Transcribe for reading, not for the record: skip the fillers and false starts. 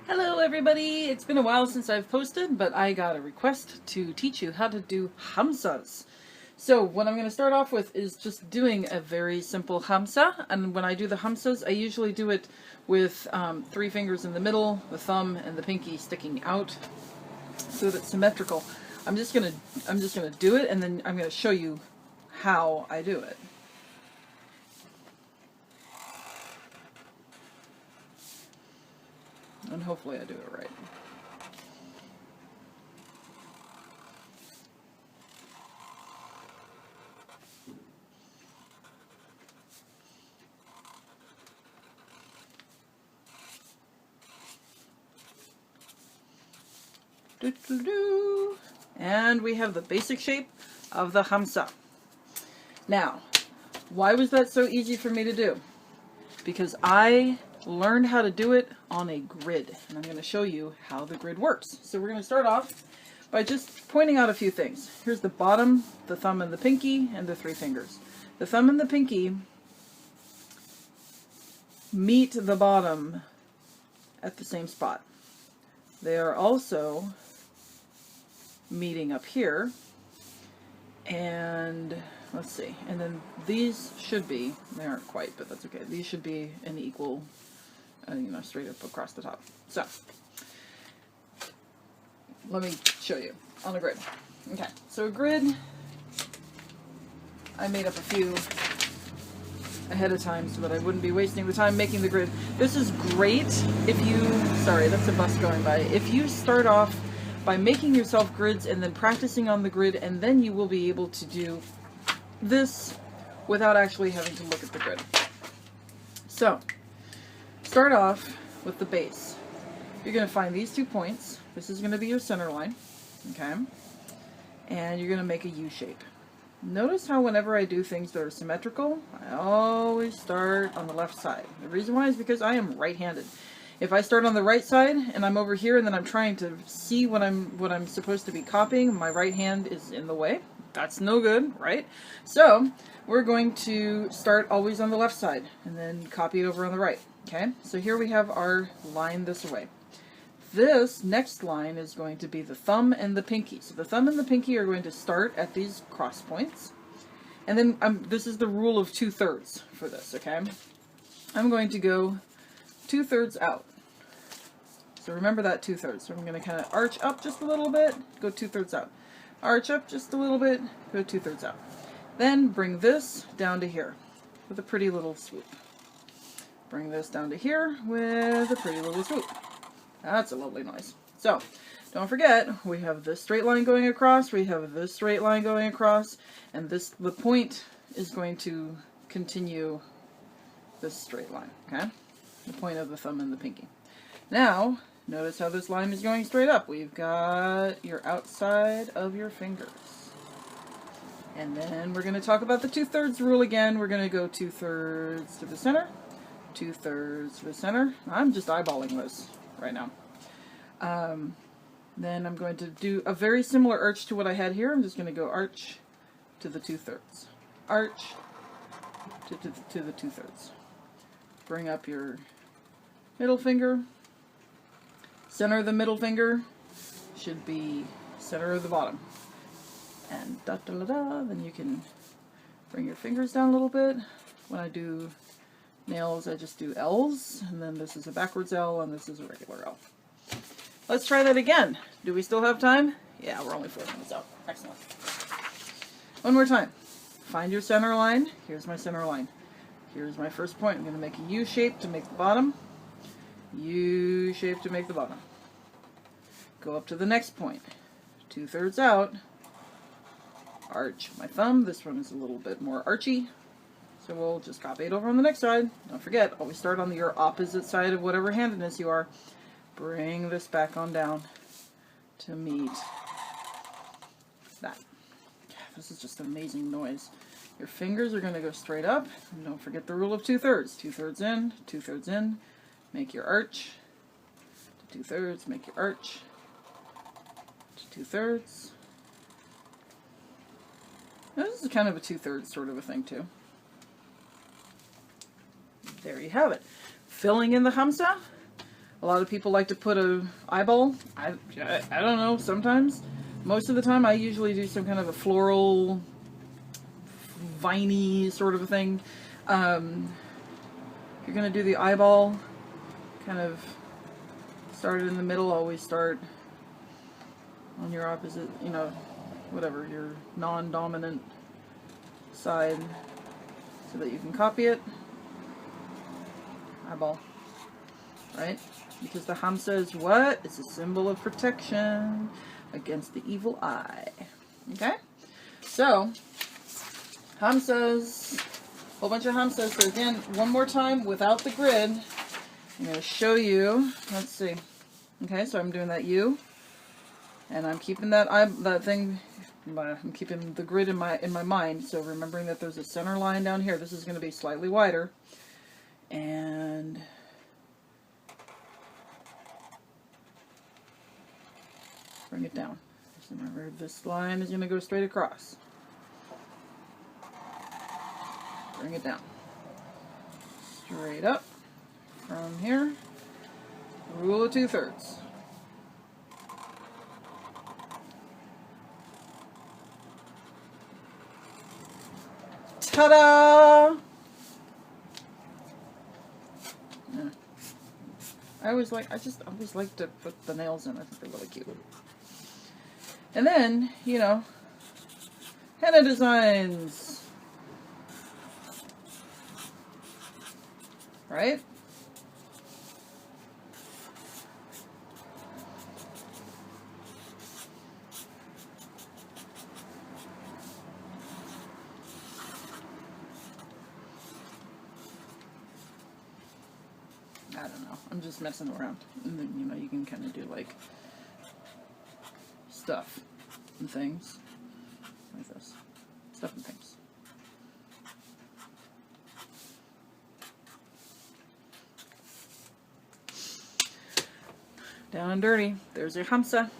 Hello everybody! It's been a while since I've posted, but I got a request to teach you how to do Hamsas. So what I'm going to start off with is just doing a very simple Hamsa, and when I do the Hamsas, I usually do it with 3 fingers in the middle, the thumb and the pinky sticking out, so that it's symmetrical. I'm just gonna do it, and then I'm gonna show you how I do it. And hopefully I do it right. And we have the basic shape of the Hamsa. Now, why was that so easy for me to do? Because I learned how to do it on a grid, and I'm going to show you how the grid works. So we're going to start off by just pointing out a few things. Here's the bottom, the thumb and the pinky, and the 3 fingers. The thumb and the pinky meet the bottom at the same spot. They are also meeting up here, and let's see, and then these should be, they aren't quite, but that's okay, these should be an equal, straight up across the top. So, let me show you on a grid. Okay, so a grid, I made up a few ahead of time so that I wouldn't be wasting the time making the grid. This is great if you, sorry, that's a bus going by, if you start off by making yourself grids and then practicing on the grid, and then you will be able to do this without actually having to look at the grid. So, start off with the base. You're going to find these 2 points. This is going to be your center line, okay? And you're going to make a U shape. Notice how whenever I do things that are symmetrical, I always start on the left side. The reason why is because I am right-handed. If I start on the right side and I'm over here and then I'm trying to see what I'm supposed to be copying, my right hand is in the way. That's no good, right? So we're going to start always on the left side and then copy it over on the right. Okay, so here we have our line this way. This next line is going to be the thumb and the pinky. So the thumb and the pinky are going to start at these cross points. And then this is the rule of 2/3 for this, okay? I'm going to go 2/3 out. So remember that 2/3. So I'm going to kind of arch up just a little bit, go 2/3 out. Arch up just a little bit, go 2/3 out. Then bring this down to here with a pretty little swoop. Bring this down to here with a pretty little swoop. That's a lovely noise. So, don't forget, we have this straight line going across, we have this straight line going across, and the point is going to continue this straight line, okay? The point of the thumb and the pinky. Now, notice how this line is going straight up. We've got your outside of your fingers. And then we're going to talk about the 2/3 rule again. We're going to go 2/3 to the center, 2/3 to the center. I'm just eyeballing this right now. Then I'm going to do a very similar arch to what I had here. I'm just going to go arch to the 2/3. Arch to the 2/3. Bring up your middle finger. Center of the middle finger should be center of the bottom. And da-da-da-da, then you can bring your fingers down a little bit. When I do nails, I just do L's, and then this is a backwards L, and this is a regular L. Let's try that again. Do we still have time? Yeah, we're only 4 minutes out. Excellent. One more time. Find your center line. Here's my center line. Here's my first point. I'm going to make a U shape to make the bottom. U shape to make the bottom. Go up to the next point. 2/3 out. Arch my thumb. This one is a little bit more archy. So we'll just copy it over on the next side. Don't forget, always start on your opposite side of whatever handedness you are. Bring this back on down to meet that. This is just an amazing noise. Your fingers are going to go straight up. And don't forget the rule of 2/3. 2/3 in, 2/3 in. Make your arch to 2/3. Make your arch to 2/3. This is kind of a 2/3 sort of a thing too. There you have it. Filling in the Hamsa. A lot of people like to put a eyeball. I don't know, sometimes. Most of the time I usually do some kind of a floral, viney sort of a thing. If you're going to do the eyeball, kind of start it in the middle. Always start on your opposite, you know, whatever, your non-dominant side so that you can copy it. Eyeball. Right? Because the Hamsa is what? It's a symbol of protection against the evil eye. Okay? So, Hamsas, a whole bunch of Hamsas. So again, one more time without the grid. I'm going to show you. Let's see. Okay, so I'm doing that U, and I'm keeping that thing. I'm keeping the grid in my mind. So remembering that there's a center line down here. This is going to be slightly wider, and bring it down. Just remember, this line is going to go straight across. Bring it down. Straight up. From here. Rule of 2/3. Ta-da! Yeah. I always like to put the nails in. I think they're really cute. And then, you know, henna designs. Right? I don't know. I'm just messing around. And then, you know, you can kind of do like stuff and things like this. Stuff and things. Down and dirty. There's your Hamsa.